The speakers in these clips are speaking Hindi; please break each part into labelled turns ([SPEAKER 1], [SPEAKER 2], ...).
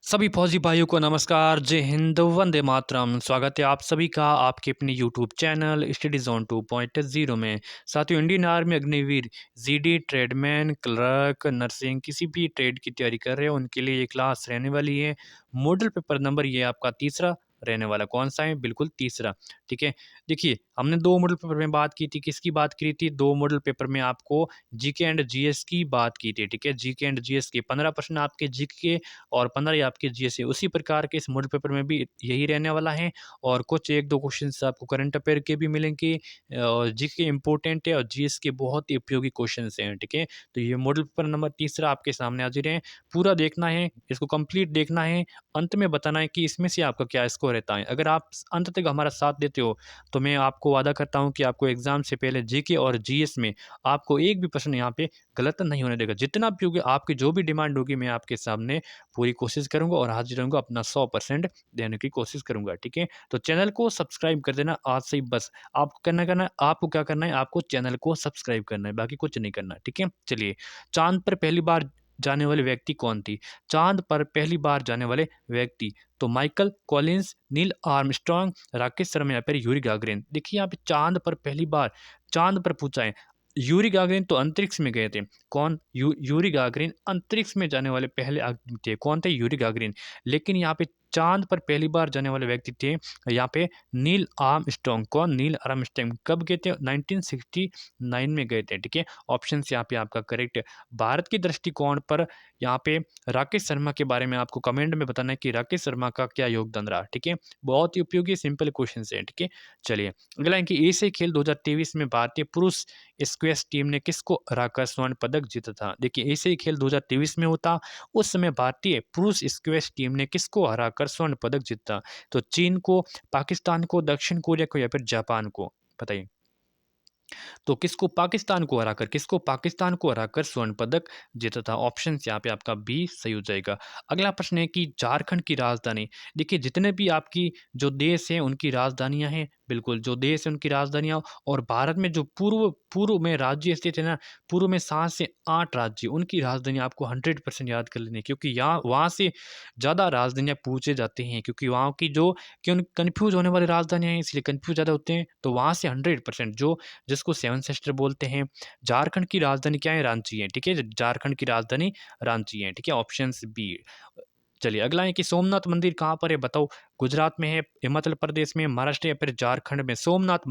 [SPEAKER 1] सभी फौजी भाइयों को नमस्कार, जय हिंद, वंदे मातरम। स्वागत है आप सभी का आपके अपने यूट्यूब चैनल स्टडी जोन 2.0 में। साथियों, Indian army Agniveer GD tradesman clerk nursing किसी भी ट्रेड की तैयारी कर रहे हो उनके लिए ये क्लास रहने वाली है। मॉडल पेपर नंबर ये आपका तीसरा रहने वाला। कौन सा है? बिल्कुल तीसरा। ठीक है, देखिए हमने दो मॉडल पेपर में बात की थी। किसकी बात की थी? दो मॉडल पेपर में आपको जीके एंड जीएस की बात की थी। ठीक है, जीके एंड जीएस के 15 प्रश्न आपके जीके और 15 ही आपके जीएस है। उसी प्रकार के इस मॉडल पेपर में भी यही रहने वाला है। और कुछ एक दो क्वेश्चंस आपको करंट अफेयर के भी मिलेंगे और जीके इंपॉर्टेंट है और जीएस के बहुत ही उपयोगी क्वेश्चंस हैं। ठीक है, तो ये मॉडल पेपर नंबर तीसरा आपके सामने हाजिर है। पूरा देखना है, इसको कंप्लीट देखना है, अंत में बताना है कि इसमें से आपका क्या स्कोर रहता है। अगर आप अंत तक हमारा साथ देते हो तो मैं आपको वादा करता हूँ कि आपको एग्जाम से पहले जीके और जीएस में आपको एक भी प्रश्न यहाँ पे गलत नहीं होने देगा। जितना भी होगी आपकी जो भी डिमांड होगी मैं आपके सामने पूरी कोशिश करूँगा और हाज़िर रहूँगा, अपना 100% देने की कोशिश करूँगा। ठीक है? तो चैनल को सब्सक्राइब कर देना आज से ही बस। आपको करना है, आपको क्या करना है, आपको चैनल को सब्सक्राइब करना है, बाकी कुछ नहीं करना। ठीक है? चलिए, चाँद पर पहली बार जाने वाले व्यक्ति कौन थी? चाँद पर पहली बार जाने वाले व्यक्ति तो Michael Collins, Neil Armstrong, Rakesh Sharma या फिर यूरी गागरिन। देखिए, यहाँ पे चाँद पर पहली बार चाँद पर पूछा है। यूरी गागरिन तो अंतरिक्ष में गए थे। कौन? यूरी गागरिन अंतरिक्ष में जाने वाले पहले आदमी थे। कौन थे? Yuri Gagarin. लेकिन यहाँ पे चाँद पर पहली बार जाने वाले व्यक्ति थे यहाँ पे नील आर्मस्ट्रांग। कौन? Neil Armstrong. कब गए थे? 1969 में गए थे। ठीक है, ऑप्शंस यहाँ पे आपका करेक्ट है। भारत के दृष्टिकोण पर यहाँ पे राकेश शर्मा के बारे में आपको कमेंट में बताना है कि राकेश शर्मा का क्या योगदान रहा। ठीक है, बहुत ही उपयोगी सिंपल क्वेश्चन है। ठीक है, चलिए अगला है कि एशियाई खेल 2023 में भारतीय पुरुष स्क्वैश टीम ने किसको हराकर स्वर्ण पदक जीता था? देखिए, एशियाई खेल 2023 में होता, उस समय भारतीय पुरुष स्क्वैश टीम ने किसको हराकर स्वर्ण पदक जीता? तो चीन को, पाकिस्तान को, दक्षिण कोरिया को या फिर जापान को? बताइए। तो किसको पाकिस्तान को हराकर स्वर्ण पदक जीता था? ऑप्शन यहाँ पे आपका बी सही हो जाएगा। अगला प्रश्न है कि झारखंड की राजधानी। देखिए, जितने भी आपकी जो देश हैं उनकी राजधानियां हैं, बिल्कुल जो देश है उनकी राजधानियां। और भारत में जो पूर्व पूर्व में राज्य स्थित है ना, पूर्व में 7 से 8 राज्य, उनकी राजधानी आपको 100% याद कर लेनी है, क्योंकि यहाँ वहाँ से ज़्यादा राजधानियाँ पूछे जाते हैं, क्योंकि वहाँ की जो कन्फ्यूज होने वाली राजधानियाँ हैं इसलिए कन्फ्यूज ज़्यादा होते हैं। तो वहाँ से 100% जो जिसको सेवन सिस्टर बोलते हैं। झारखंड की राजधानी क्या है? रांची है। ठीक है, झारखंड की राजधानी रांची है। ठीक है, ऑप्शन बी। चलिए अगला है कि सोमनाथ मंदिर कहाँ पर है? बताओ। गुजरात में है, हिमाचल प्रदेश में, महाराष्ट्र या फिर झारखंड में? सोमनाथ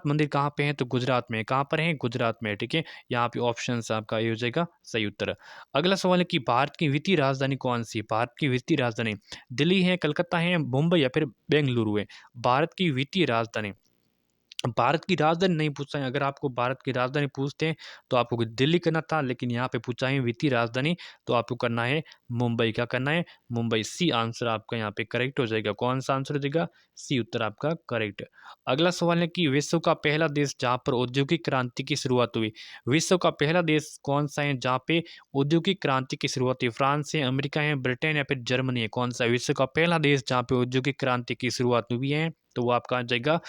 [SPEAKER 1] मंदिर कहाँ पे है? तो गुजरात में। कहाँ पर है? गुजरात में। ठीक है, यहाँ पे ऑप्शन आपका ये हो जाएगा सही उत्तर। अगला सवाल है कि भारत की वित्तीय राजधानी कौन सी? भारत की वित्तीय राजधानी दिल्ली है, कलकत्ता है, मुंबई या फिर बेंगलुरु है? भारत की वित्तीय राजधानी, भारत की राजधानी नहीं पूछा है। अगर आपको भारत की राजधानी पूछते हैं तो आपको दिल्ली करना था, लेकिन यहाँ पे पूछा है वित्तीय राजधानी, तो आपको करना है मुंबई। क्या करना है? मुंबई। सी आंसर आपका यहाँ पे करेक्ट हो जाएगा। कौन सा आंसर हो जाएगा? सी उत्तर आपका करेक्ट। अगला सवाल है कि विश्व का पहला देश जहाँ पर औद्योगिक क्रांति की शुरुआत हुई। विश्व का पहला देश कौन सा है जहाँ पे औद्योगिक क्रांति की शुरुआत हुई? फ्रांस है, अमेरिका है, ब्रिटेन या फिर जर्मनी है? कौन सा है विश्व का पहला देश जहाँ पे औद्योगिक क्रांति की शुरुआत हुई है? तो वो आपका आ जाएगा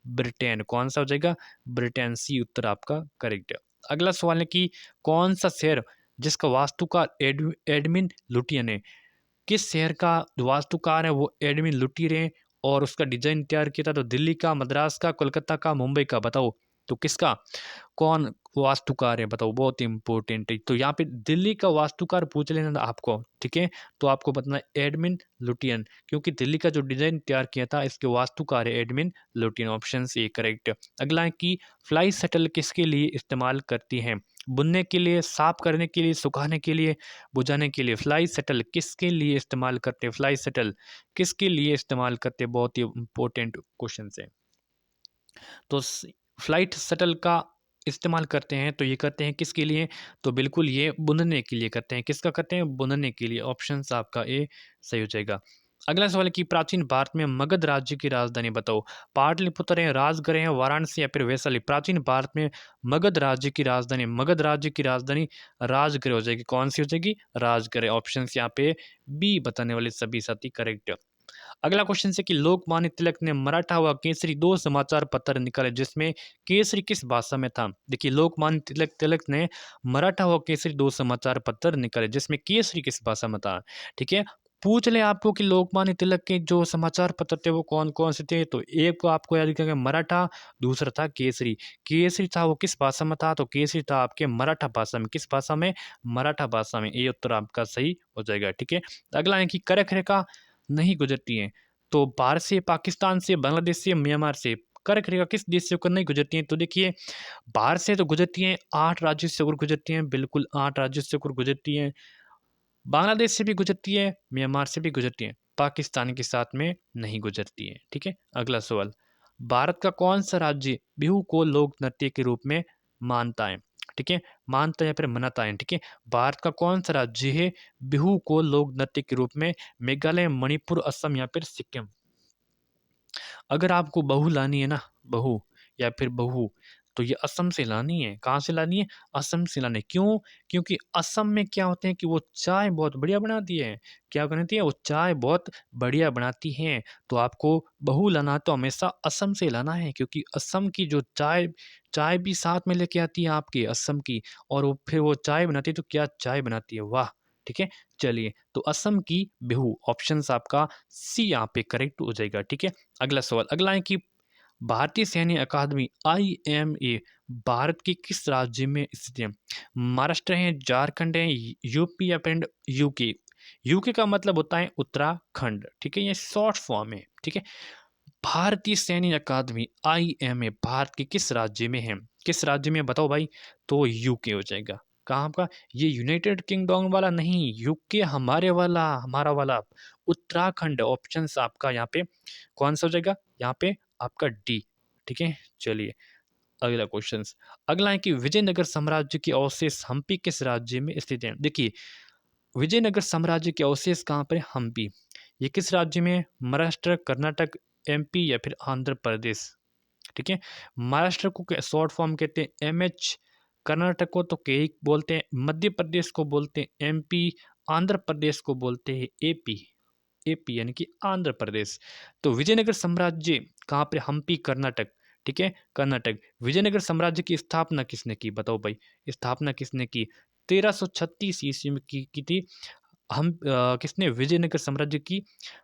[SPEAKER 1] ब्रिटेन। कौन सा हो जाएगा? ब्रिटेन। सी उत्तर आपका करेक्ट है। अगला सवाल है कि कौन सा शहर जिसका वास्तुकार एडमिन लुटियन है? किस शहर का जो वास्तुकार है वो एडमिन लुटियर है और उसका डिजाइन तैयार किया था? तो दिल्ली का, मद्रास का, कोलकाता का, मुंबई का? बताओ तो किसका, कौन वास्तुकार है? बताओ, बहुत इंपॉर्टेंट है। तो यहाँ पे दिल्ली का वास्तुकार पूछ लेना था आपको। ठीक है, तो आपको बताना है एडमिन लुटियन, क्योंकि दिल्ली का जो डिजाइन तैयार किया था इसके वास्तुकार है Edwin Lutyens. Option A correct. अगला है कि फ्लाई शटल किसके लिए इस्तेमाल करती हैं? बुनने के लिए, साफ करने के लिए, सुखाने के लिए, बुझाने के लिए? फ्लाई शटल किसके लिए इस्तेमाल करते हैं? फ्लाई शटल किसके लिए इस्तेमाल करते हैं? बहुत ही इंपॉर्टेंट क्वेश्चन है। तो फ्लाइट शटल का इस्तेमाल करते हैं तो ये करते हैं किसके लिए? तो बिल्कुल ये बुनने के लिए करते हैं। किसका करते हैं? बुनने के लिए। ऑप्शन आपका ए सही हो जाएगा। अगला सवाल है कि प्राचीन भारत में मगध राज्य की राजधानी बताओ। पाटलिपुत्र है, राजगृह है, वाराणसी या फिर वैशाली? प्राचीन भारत में मगध राज्य की राजधानी राजगृह हो जाएगी। कौन सी हो जाएगी? राजगृह। ऑप्शन यहाँ पे बी बताने वाले सभी साथी करेक्ट। अगला क्वेश्चन है कि लोकमान्य तिलक ने मराठा व केसरी दो समाचार पत्र निकाले जिसमें केसरी किस भाषा में था। देखिए लोकमान्य तिलक तिलक ने मराठा व केसरी दो समाचार पत्र निकाले जिसमें केसरी किस भाषा में था। ठीक है, पूछ ले आपको कि लोकमान्य तिलक के जो समाचार पत्र थे वो कौन कौन से थे, तो एक को आपको याद रखिएगा मराठा, दूसरा था केसरी। केसरी था वो किस भाषा में था, तो केसरी था आपके मराठा भाषा में। किस भाषा में, मराठा भाषा में। ये उत्तर आपका सही हो जाएगा। ठीक है, अगला है कि कर्क रेखा नहीं गुजरती है, तो भारत से, पाकिस्तान से, बांग्लादेश से, म्यांमार से। कर्क रेखा किस देश से होकर नहीं गुजरती है, तो देखिए बाहर से तो गुजरती हैं, 8 राज्यों से होकर गुजरती हैं, बिल्कुल 8 राज्यों से होकर गुजरती हैं। बांग्लादेश से भी गुजरती है, म्यांमार से भी गुजरती है, पाकिस्तान के साथ में नहीं गुजरती है। ठीक है, अगला सवाल, भारत का कौन सा राज्य बिहू को लोक नृत्य के रूप में मानता है। ठीक है, मानता है या फिर मनाता है। ठीक है, भारत का कौन सा राज्य है बिहू को लोक नृत्य के रूप में, मेघालय, मणिपुर, असम या फिर सिक्किम। अगर आपको बहू लानी है ना, बहू या फिर बहू, तो ये असम से लानी है। कहाँ से लानी है, असम से लानी है। क्यों, क्योंकि असम में क्या होते हैं कि वो चाय बहुत बढ़िया बनाती है। क्या बनाती है, वो चाय बहुत बढ़िया बनाती हैं। तो आपको बहू लाना है तो हमेशा असम से लाना है, क्योंकि असम की जो चाय, चाय भी साथ में लेके आती है आपकी असम की, और वो फिर वो चाय बनाती है तो क्या चाय बनाती है, वाह। ठीक है, चलिए तो असम की बिहू, ऑप्शन आपका सी यहाँ पे करेक्ट हो जाएगा। ठीक है, अगला सवाल, अगला है कि भारतीय सैन्य अकादमी IMA भारत के किस राज्य में स्थित है। महाराष्ट्र है, झारखंड है, यूपी या फिर यूके। यूके का मतलब होता है उत्तराखंड। ठीक है, ये शॉर्ट फॉर्म है। ठीक है, भारतीय सैन्य अकादमी IMA भारत के किस राज्य में है, किस राज्य में बताओ भाई, तो यूके हो जाएगा। कहाँ का, ये यूनाइटेड किंगडम वाला नहीं, यूके हमारे वाला, हमारा वाला उत्तराखंड। ऑप्शन आपका यहाँ पे कौन सा हो जाएगा, यहाँ पे आपका डी। ठीक है, चलिए अगला क्वेश्चन, अगला है कि विजयनगर साम्राज्य के अवशेष हम्पी किस राज्य में स्थित है। देखिए विजयनगर साम्राज्य के अवशेष कहाँ पर है, हम्पी। ये किस राज्य में है, महाराष्ट्र, कर्नाटक, MP या फिर आंध्र प्रदेश। ठीक है, महाराष्ट्र को शॉर्ट फॉर्म कहते हैं MH, कर्नाटक को तो के बोलते हैं, मध्य प्रदेश को बोलते हैं MP, आंध्र प्रदेश को बोलते हैं AP यानी कि आंध्र प्रदेश। तो विजयनगर साम्राज्य कहाँ पे, हम्पी, कर्नाटक। ठीक है, कर्नाटक। विजयनगर साम्राज्य की स्थापना किसने की, बताओ भाई, स्थापना किसने की, 1336 ईस्वी में की थी। हम किसने, विजयनगर साम्राज्य की।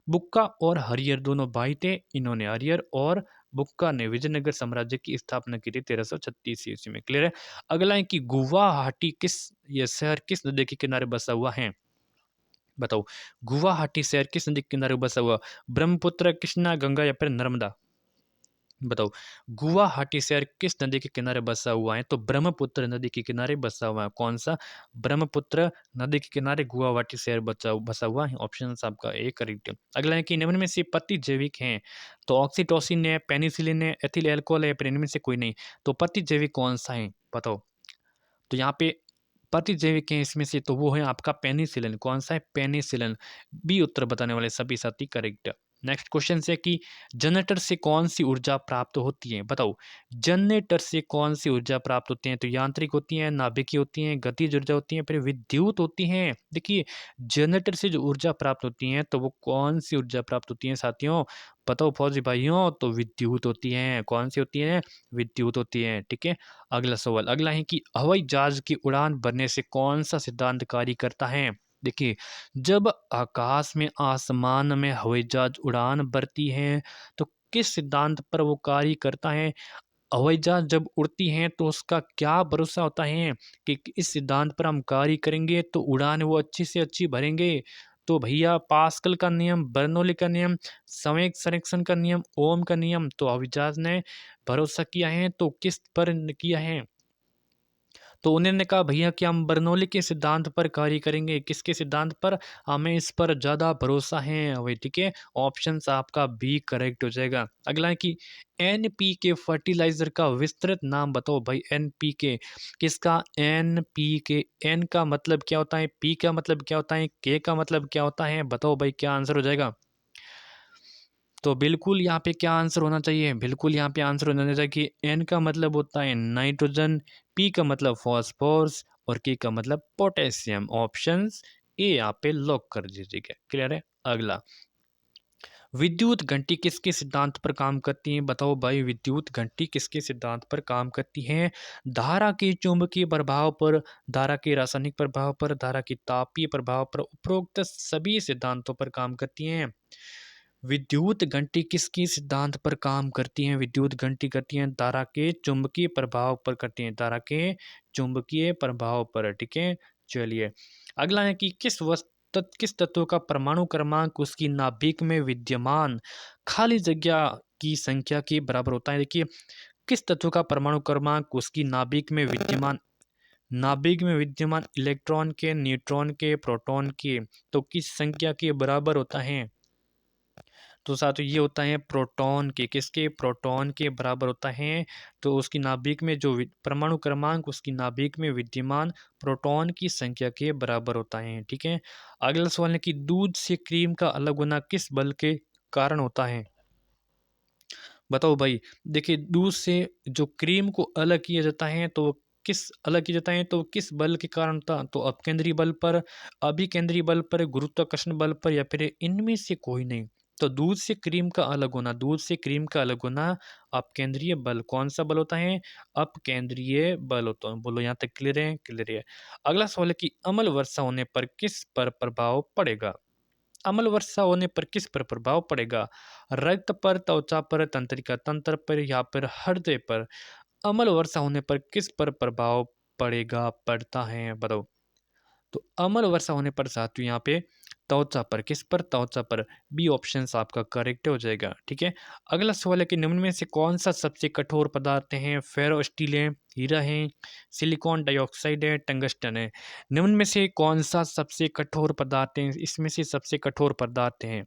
[SPEAKER 1] बुक्का और हरियर दोनों भाई थे, इन्होंने, हरियर और बुक्का ने विजयनगर साम्राज्य की स्थापना की थी 1336 ईस्वी में। क्लियर है, अगला है कि गुवाहाटी किस, यह शहर किस नदी के किनारे बसा हुआ है, बताओ। गुवाहाटी शहर किस नदी के किनारे बसा हुआ, ब्रह्मपुत्र, कृष्णा, गंगा या फिर नर्मदा। बताओ, गुवाहाटी शहर किस नदी के किनारे बसा हुआ है, तो ब्रह्मपुत्र नदी के किनारे बसा हुआ है। कौन सा, ब्रह्मपुत्र नदी के किनारे गुवाहाटी शहर बचा बसा हुआ है। ऑप्शन आपका ए करेक्ट है। अगला है कि निम्न में से प्रतिजैविक हैं, तो ऑक्सीटोसिन है, पेनिसिलिन है, एथिल एल्कोहल है, या फिर इनमें से कोई नहीं। तो प्रतिजैविक कौन सा है, बताओ। तो यहाँ पे प्रतिजैविक हैं इसमें से, तो वो है आपका पेनिसिलिन। कौन सा है, पेनिसिलिन। बी उत्तर बताने वाले सभी साथी करेक्ट। नेक्स्ट क्वेश्चन से कि जनरेटर से कौन सी ऊर्जा प्राप्त होती है, बताओ। जनरेटर से कौन सी ऊर्जा प्राप्त होती है, तो यांत्रिक होती है, नाभिकीय होती है, गतिज ऊर्जा होती है, फिर विद्युत होती है। देखिए जनरेटर से जो ऊर्जा प्राप्त होती है तो वो कौन सी ऊर्जा प्राप्त होती है साथियों, बताओ फौजी भाइयों, तो विद्युत होती है। कौन सी होती है, विद्युत होती है। ठीक है, अगला सवाल, अगला है कि हवाई जहाज की उड़ान भरने से कौन सा सिद्धांत कार्य करता है। देखिए जब आकाश में, आसमान में हवाई जहाज उड़ान भरती है तो किस सिद्धांत पर वो कार्य करता है। हवाई जहाज जब उड़ती हैं तो उसका क्या भरोसा होता है कि इस सिद्धांत पर हम कार्य करेंगे तो उड़ान वो अच्छी से अच्छी भरेंगे। तो भैया पास्कल का नियम, बर्नौली का नियम, संवेग संरक्षण का नियम, ओम का नियम। तो हवाई जहाज ने भरोसा किया है तो किस पर किया है, तो उन्होंने कहा भैया कि हम बर्नौली के सिद्धांत पर कार्य करेंगे। किसके सिद्धांत पर, हमें इस पर ज़्यादा भरोसा है वही। ठीक है, ऑप्शन आपका बी करेक्ट हो जाएगा। अगला है कि NPK फर्टिलाइजर का विस्तृत नाम बताओ भाई। NPK किसका, NPK। एन का मतलब क्या होता है, पी का मतलब क्या होता है, के का मतलब क्या होता है, बताओ भाई क्या आंसर हो जाएगा। तो बिल्कुल यहाँ पे क्या आंसर होना चाहिए, बिल्कुल यहाँ पे आंसर होना चाहिए कि एन का मतलब होता है नाइट्रोजन, पी का मतलब फॉस्फोरस और के का मतलब पोटेशियम। ऑप्शंस ए यहाँ पे लॉक कर दीजिएगा। क्लियर है, अगला विद्युत घंटी किसके सिद्धांत पर काम करती है? बताओ भाई, विद्युत घंटी किसके सिद्धांत पर काम करती है? धारा के चुंबकीय प्रभाव पर, धारा के रासायनिक प्रभाव पर, धारा की तापीय प्रभाव पर, उपरोक्त सभी सिद्धांतों पर काम करती हैं। विद्युत घंटी किसके सिद्धांत पर काम करती हैं? विद्युत घंटी करती हैं धारा के चुंबकीय प्रभाव पर करती हैं, धारा के चुंबकीय प्रभाव पर। ठीक है, चलिए अगला है कि किस तत्व का परमाणु क्रमांक उसकी नाभिक में विद्यमान खाली जगह की संख्या के बराबर होता है। देखिए, किस तत्व का परमाणु क्रमांक उसकी नाभिक में विद्यमान इलेक्ट्रॉन के, न्यूट्रॉन के, प्रोटॉन के तो किस संख्या के बराबर होता है? तो साथियों ये होता है प्रोटॉन के, किसके? प्रोटॉन के बराबर होता है। तो उसकी नाभिक में जो परमाणु क्रमांक उसकी नाभिक में विद्यमान प्रोटॉन की संख्या के बराबर होता है। ठीक है, अगला सवाल है कि दूध से क्रीम का अलग होना किस बल के कारण होता है? बताओ भाई। देखिए, दूध से जो क्रीम को अलग किया जाता है तो किस अलग किया जाता है तो किस बल के कारण था? तो अपकेंद्रीय बल पर, अभिकेंद्रीय बल पर, गुरुत्वाकर्षण बल पर, या फिर इनमें से कोई नहीं। तो दूध से क्रीम का अलग होना, दूध से क्रीम का अलग होना अपकेंद्रीय बल। कौन सा बल होता है? अपकेंद्रीय बल होता है। बोलो यहाँ तक क्लियर है? क्लियर है। अगला सवाल है कि अम्ल वर्षा होने पर किस पर प्रभाव पड़ेगा? अम्ल वर्षा होने पर किस पर प्रभाव पड़ेगा? रक्त पर, त्वचा पर, तंत्रिका तंत्र पर, या फिर हृदय पर? अम्ल वर्षा होने पर किस पर प्रभाव पड़ेगा, पड़ता है, बताओ। तो अम्ल वर्षा होने पर साथियों यहाँ पे त्वचा पर, किस पर? त्वचा पर। बी ऑप्शन आपका करेक्ट हो जाएगा। ठीक है, अगला सवाल है कि निम्न में से कौन सा सबसे कठोर पदार्थ है? फेरो स्टील है, हीरा है, सिलिकॉन डाइऑक्साइड है, टंगस्टन है। निम्न में से कौन सा सबसे कठोर पदार्थ है? इसमें से सबसे कठोर पदार्थ है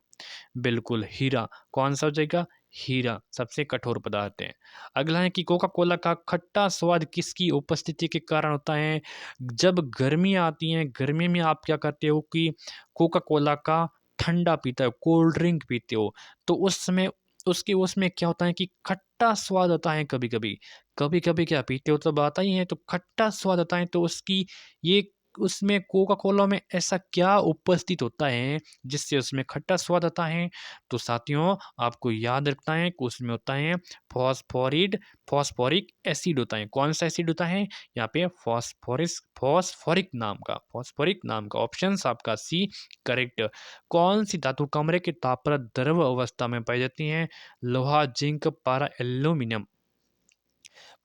[SPEAKER 1] बिल्कुल हीरा। कौन सा हो जाएगा? हीरा सबसे कठोर पदार्थ है। अगला है कि कोका कोला का खट्टा स्वाद किसकी उपस्थिति के कारण होता है? जब गर्मियाँ आती हैं, गर्मी में आप क्या करते हो कि कोका कोला का ठंडा पीते हो, कोल्ड ड्रिंक पीते हो, तो उस समय उसमें क्या होता है कि खट्टा स्वाद आता है। कभी कभी, कभी कभी क्या पीते हो तब आता ही है, तो खट्टा स्वाद आता है। तो उसकी ये उसमें कोका कोला में ऐसा क्या उपस्थित होता है जिससे उसमें खट्टा स्वाद आता है? तो साथियों आपको याद रखना है कि उसमें होता है फॉस्फोरिक एसिड होता है। कौन सा एसिड होता है? यहाँ पे फॉस्फोरिक नाम का ऑप्शन आपका सी करेक्ट। कौन सी धातु कमरे के ताप पर द्रव अवस्था में पाई जाती है? लोहा, जिंक, पारा, एल्यूमिनियम।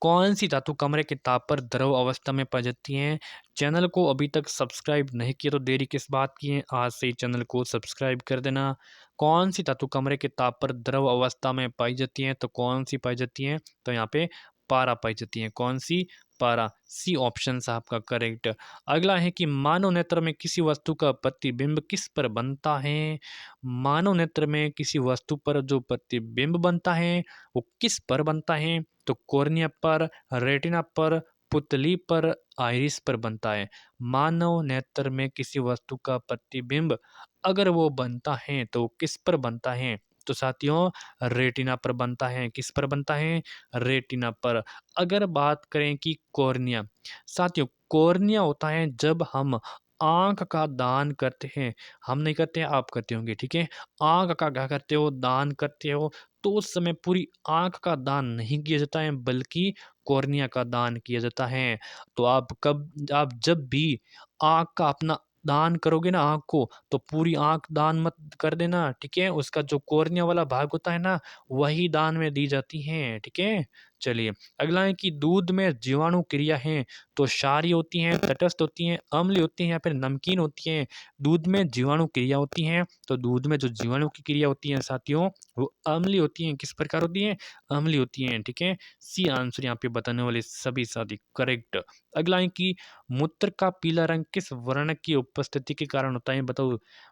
[SPEAKER 1] कौन सी धातु कमरे के ताप पर द्रव अवस्था में पाई जाती है? चैनल को अभी तक सब्सक्राइब नहीं किया तो देरी किस बात की है? आज से ही चैनल को सब्सक्राइब कर देना। कौन सी धातु कमरे के ताप पर द्रव अवस्था में पाई जाती है? तो कौन सी पाई जाती है? तो यहाँ पे पारा पाई जाती है। कौन सी? पारा। सी ऑप्शन आपका करेक्ट। अगला है कि मानव नेत्र में किसी वस्तु का प्रतिबिंब किस पर बनता है? मानव नेत्र में किसी वस्तु पर जो प्रतिबिंब बनता है वो किस पर बनता है? तो कॉर्निया पर, रेटिना पर, पुतली पर, आइरिस पर बनता है। मानव नेत्र में किसी वस्तु का प्रतिबिंब अगर वो बनता है तो किस पर बनता है? तो साथियों रेटिना पर बनता है। किस पर बनता है? रेटिना पर। अगर बात करें कि कॉर्निया, साथियों कॉर्निया होता है जब हम आंख का दान करते हैं। हम नहीं करते हैं, आप करते होंगे। ठीक है, आंख का क्या करते हो? दान करते हो। तो उस समय पूरी आंख का दान नहीं किया जाता है बल्कि कॉर्निया का दान किया जाता है। तो आप जब भी आंख का अपना दान करोगे ना, आंख को, तो पूरी आंख दान मत कर देना। ठीक है, उसका जो कॉर्निया वाला भाग होता है ना वही दान में दी जाती है। ठीक है, चलिए अगला है कि दूध में जीवाणु क्रिया है तो क्षारीय होती हैं, तटस्थ होती हैं, अम्लीय होती हैं, या फिर नमकीन होती हैं? दूध में जीवाणु क्रिया होती हैं तो दूध में जो जीवाणु की क्रिया होती है साथियों वो अम्लीय होती हैं। किस प्रकार होती हैं? अम्लीय होती हैं। ठीक है, सी आंसर यहाँ पे बताने वाले सभी साथी करेक्ट। अगला है कि मूत्र का पीला रंग किस वर्ण की उपस्थिति के कारण होता है? बताओ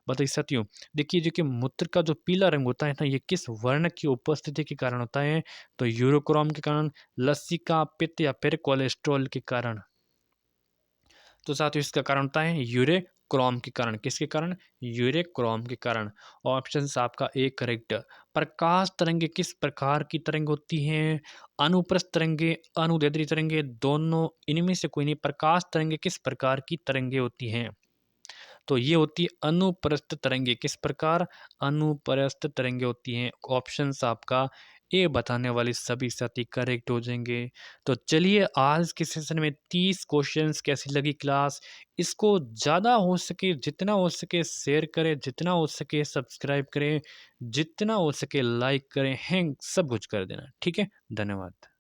[SPEAKER 1] बताइए साथियों। देखिए जो कि मूत्र का जो पीला रंग होता है ना ये किस वर्ण की उपस्थिति के कारण होता है? तो यूरोक्रोम के कारण, लसिका, पित्त, या फिर कोलेस्ट्रॉल के कारण? तो साथियों इसका कारण होता है यूरेक्रोम के कारण। किसके कारण? यूरेक्रोम के कारण। ऑप्शन आपका ए करेक्ट। प्रकाश तरंगे किस प्रकार की तरंग होती हैं? अनुप्रस्थ तरंगे, अनुदैर्ध्य तरंगे, दोनों, इनमें से कोई नहीं। प्रकाश तरंगे किस प्रकार की तरंगे होती हैं? तो ये होती है अनुप्रस्थ तरंगे। किस प्रकार? अनुप्रस्थ तरंगे होती हैं। ऑप्शंस आपका ए बताने वाले सभी साथी करेक्ट हो जाएँगे। तो चलिए आज के सेशन में 30 क्वेश्चंस कैसी लगी क्लास? इसको ज़्यादा हो सके, जितना हो सके शेयर करें, जितना हो सके सब्सक्राइब करें, जितना हो सके लाइक करें, हैंग सब कुछ कर देना। ठीक है? धन्यवाद।